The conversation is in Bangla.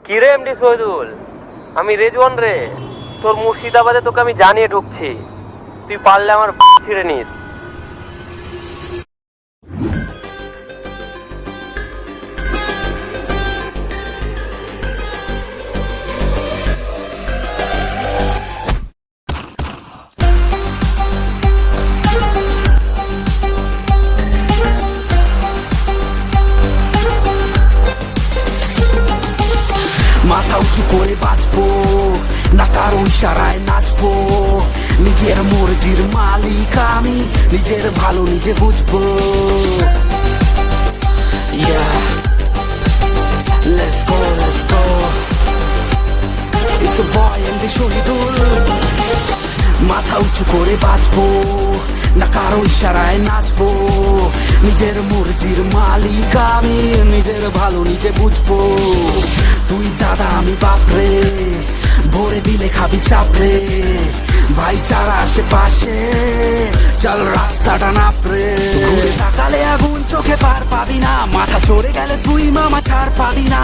কিরে এমডি শহীদুল, আমি রেজওয়ান রে। তোর মুর্শিদাবাদে তোকে আমি জানিয়ে ঢুকছি, তুই পারলে আমার ছিঁড়ে নিস। মাথা উঁচু করে বাঁচবো না, কারো ইশারায় নাচবো। নিজের মর্জির মালিক আমি, নিজের ভালো নিজে বুঝবো। Yeah, let's go, let's go. It's a boy and the Shahidul. মাথা উঁচু করে বাঁচবো না, কারো ইশারায় নাচবো। নিজের মর্জির মালিক আমি, নিজের ভালো নিজে বুঝবো। তুই দাদা আমি বাপরে, ভরে দিলে খাবি চাপড়ে। ভাইচারা আশেপাশে, চল রাস্তাটা নাপড়ে। ঘুরে তাকালে আগুন চোখে পার পাবি না, মাথা চড়ে গেলে তুই মামা ছাড় পাবি না।